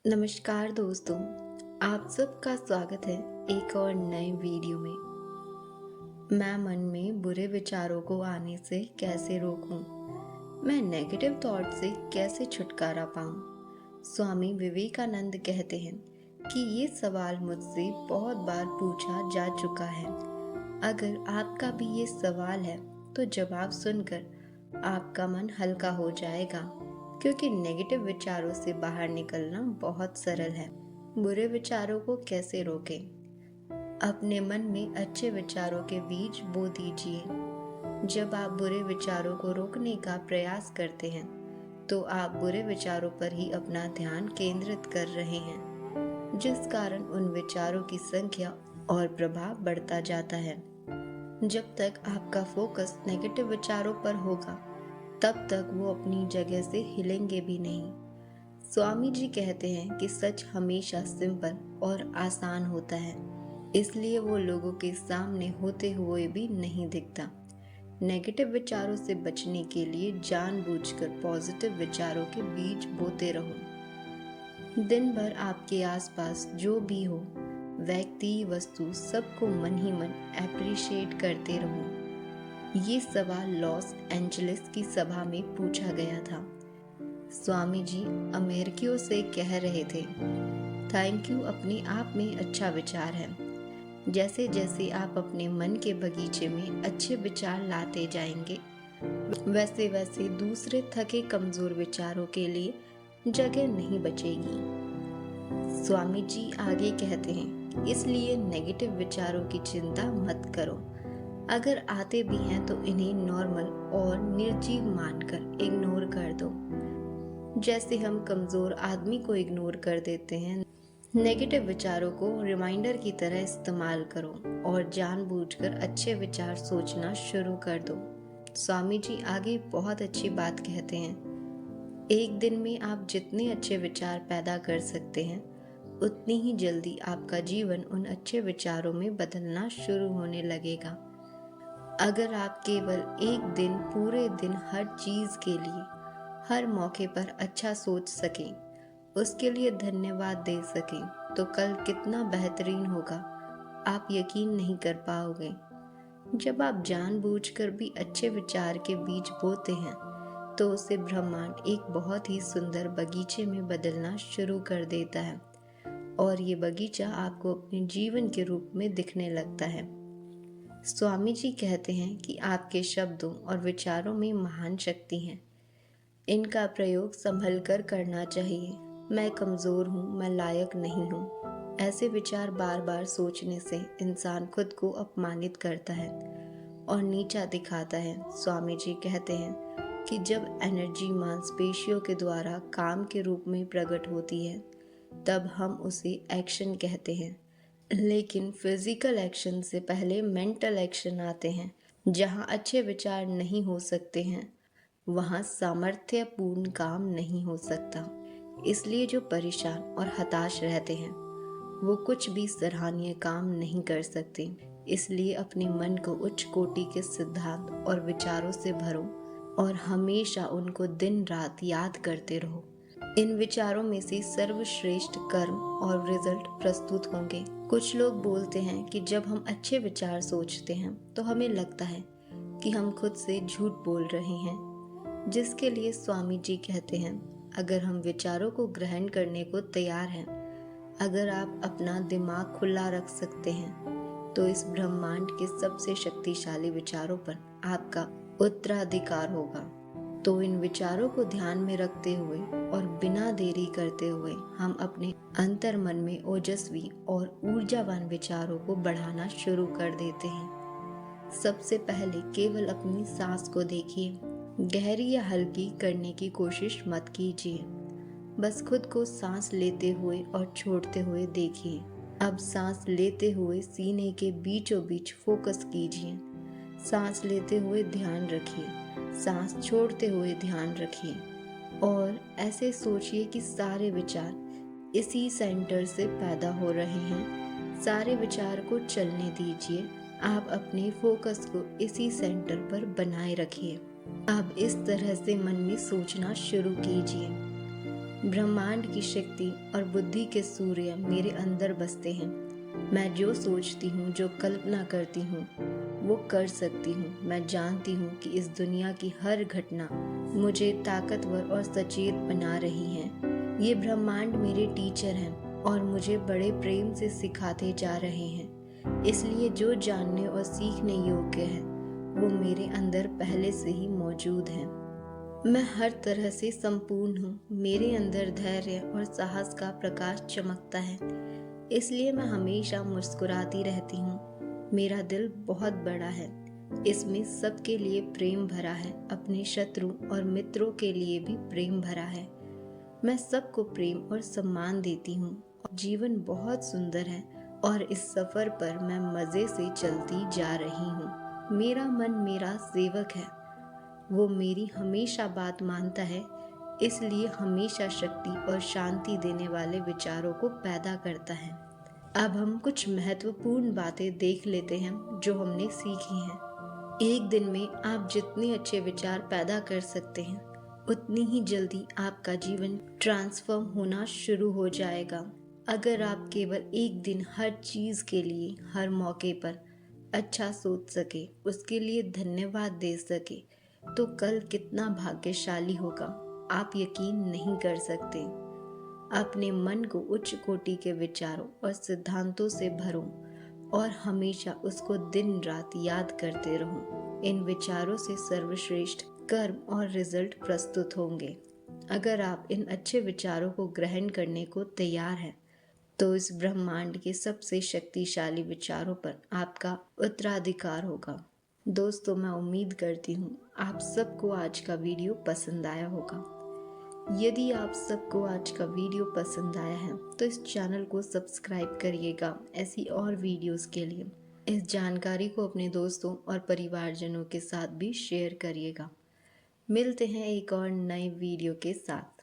नमस्कार दोस्तों, आप सबका स्वागत है एक और नए वीडियो में। मैं मन में बुरे विचारों को आने से कैसे रोकूं? मैं नेगेटिव थॉट से कैसे छुटकारा पाऊं? स्वामी विवेकानंद कहते हैं कि ये सवाल मुझसे बहुत बार पूछा जा चुका है। अगर आपका भी ये सवाल है तो जवाब सुनकर आपका मन हल्का हो जाएगा, क्योंकि नेगेटिव विचारों से बाहर निकलना बहुत सरल है। बुरे विचारों को कैसे रोकें? अपने मन में अच्छे विचारों के बीज बो दीजिए। जब आप बुरे विचारों को रोकने का प्रयास करते हैं तो आप बुरे विचारों पर ही अपना ध्यान केंद्रित कर रहे हैं, जिस कारण उन विचारों की संख्या और प्रभाव बढ़ता जाता है। जब तक आपका फोकस नेगेटिव विचारों पर होगा तब तक वो अपनी जगह से हिलेंगे भी नहीं। स्वामी जी कहते हैं कि सच हमेशा सिंपल और आसान होता है, इसलिए वो लोगों के सामने होते हुए भी नहीं दिखता। नेगेटिव विचारों से बचने के लिए जानबूझकर पॉजिटिव विचारों के बीज बोते रहो। दिन भर आपके आसपास जो भी हो, व्यक्ति वस्तु सबको मन ही मन एप्रिशिएट करते रहो। ये सवाल लॉस एंजलिस की सभा में पूछा गया था। स्वामी जी अमेरिकियों से कह रहे थे, थैंक यू अपने आप में अच्छा विचार है। जैसे जैसे आप अपने मन के बगीचे में अच्छे विचार लाते जाएंगे, वैसे वैसे दूसरे थके कमजोर विचारों के लिए जगह नहीं बचेगी। स्वामी जी आगे कहते हैं, इसलिए नेगेटिव विचारों की चिंता मत करो। अगर आते भी हैं तो इन्हें नॉर्मल और निर्जीव मानकर इग्नोर कर दो, जैसे हम कमजोर आदमी को इग्नोर कर देते हैं। नेगेटिव विचारों को रिमाइंडर की तरह इस्तेमाल करो और जानबूझकर अच्छे विचार सोचना शुरू कर दो। स्वामी जी आगे बहुत अच्छी बात कहते हैं, एक दिन में आप जितने अच्छे विचार पैदा कर सकते हैं, उतनी ही जल्दी आपका जीवन उन अच्छे विचारों में बदलना शुरू होने लगेगा। अगर आप केवल एक दिन पूरे दिन हर चीज के लिए हर मौके पर अच्छा सोच सकें, उसके लिए धन्यवाद दे सकें, तो कल कितना बेहतरीन होगा आप यकीन नहीं कर पाओगे। जब आप जानबूझकर भी अच्छे विचार के बीज बोते हैं तो उसे ब्रह्मांड एक बहुत ही सुंदर बगीचे में बदलना शुरू कर देता है और ये बगीचा आपको अपने जीवन के रूप में दिखने लगता है। स्वामी जी कहते हैं कि आपके शब्दों और विचारों में महान शक्ति है। इनका प्रयोग संभल कर करना चाहिए। मैं कमज़ोर हूँ, मैं लायक नहीं हूँ। ऐसे विचार बार बार सोचने से इंसान खुद को अपमानित करता है और नीचा दिखाता है। स्वामी जी कहते हैं कि जब एनर्जी मांसपेशियों के द्वारा काम के रूप में प्रकट होती है तब हम उसे एक्शन कहते हैं, लेकिन फिजिकल एक्शन से पहले मेंटल एक्शन आते हैं। जहाँ अच्छे विचार नहीं हो सकते हैं वहाँ सामर्थ्यपूर्ण काम नहीं हो सकता। इसलिए जो परेशान और हताश रहते हैं वो कुछ भी सराहनीय काम नहीं कर सकते। इसलिए अपने मन को उच्च कोटि के सिद्धांत और विचारों से भरो और हमेशा उनको दिन रात याद करते रहो। इन विचारों में से सर्वश्रेष्ठ कर्म और रिजल्ट प्रस्तुत होंगे। कुछ लोग बोलते हैं कि जब हम अच्छे विचार सोचते हैं तो हमें लगता है कि हम खुद से झूठ बोल रहे हैं, जिसके लिए स्वामी जी कहते हैं, अगर हम विचारों को ग्रहण करने को तैयार हैं, अगर आप अपना दिमाग खुला रख सकते हैं, तो इस ब्रह्मांड के सबसे शक्तिशाली विचारों पर आपका उत्तराधिकार होगा। तो इन विचारों को ध्यान में रखते हुए और बिना देरी करते हुए हम अपने अंतर मन में ओजस्वी और ऊर्जावान विचारों को बढ़ाना शुरू कर देते हैं। सबसे पहले केवल अपनी सांस को देखिए। गहरी या हल्की करने की कोशिश मत कीजिए, बस खुद को सांस लेते हुए और छोड़ते हुए देखिए। अब सांस लेते हुए सीने के बीचों बीच फोकस कीजिए। सांस लेते हुए ध्यान रखिए, सांस छोड़ते हुए ध्यान रखिए और ऐसे सोचिए कि सारे विचार इसी सेंटर से पैदा हो रहे हैं। सारे विचार को चलने दीजिए। आप अपने फोकस को इसी सेंटर पर बनाए रखिए। अब इस तरह से मन में सोचना शुरू कीजिए, ब्रह्मांड की शक्ति और बुद्धि के सूर्य मेरे अंदर बसते हैं। मैं जो सोचती हूँ, जो कल्पना करती हूँ, वो कर सकती हूँ। मैं जानती हूँ कि इस दुनिया की हर घटना मुझे ताकतवर और सचेत बना रही है। ये ब्रह्मांड मेरे टीचर हैं और मुझे बड़े प्रेम से सिखाते जा रहे हैं। इसलिए जो जानने और सीखने योग्य है वो मेरे अंदर पहले से ही मौजूद है। मैं हर तरह से संपूर्ण हूँ। मेरे अंदर धैर्य और साहस का प्रकाश चमकता है, इसलिए मैं हमेशा मुस्कुराती रहती हूँ। मेरा दिल बहुत बड़ा है, इसमें सबके लिए प्रेम भरा है। अपने शत्रु और मित्रों के लिए भी प्रेम भरा है। मैं सबको प्रेम और सम्मान देती हूँ। जीवन बहुत सुंदर है और इस सफर पर मैं मजे से चलती जा रही हूँ। मेरा मन मेरा सेवक है, वो मेरी हमेशा बात मानता है, इसलिए हमेशा शक्ति और शांति देने वाले विचारों को पैदा करता है। अब हम कुछ महत्वपूर्ण बातें देख लेते हैं जो हमने सीखी हैं। एक दिन में आप जितने अच्छे विचार पैदा कर सकते हैं, उतनी ही जल्दी आपका जीवन ट्रांसफॉर्म होना शुरू हो जाएगा। अगर आप केवल एक दिन हर चीज़ के लिए, हर मौके पर अच्छा सोच सके, उसके लिए धन्यवाद दे सके, तो कल कितना भाग्यशाली होगा आप यकीन नहीं कर सकते। अपने मन को उच्च कोटि के विचारों और सिद्धांतों से भरो और हमेशा उसको दिन रात याद करते रहो। इन विचारों से सर्वश्रेष्ठ कर्म और रिजल्ट प्रस्तुत होंगे। अगर आप इन अच्छे विचारों को ग्रहण करने को तैयार हैं, तो इस ब्रह्मांड के सबसे शक्तिशाली विचारों पर आपका उत्तराधिकार होगा। दोस्तों, मैं उम्मीद करती हूँ आप सबको आज का वीडियो पसंद आया होगा। यदि आप सबको आज का वीडियो पसंद आया है तो इस चैनल को सब्सक्राइब करिएगा ऐसी और वीडियोस के लिए। इस जानकारी को अपने दोस्तों और परिवारजनों के साथ भी शेयर करिएगा। मिलते हैं एक और नए वीडियो के साथ।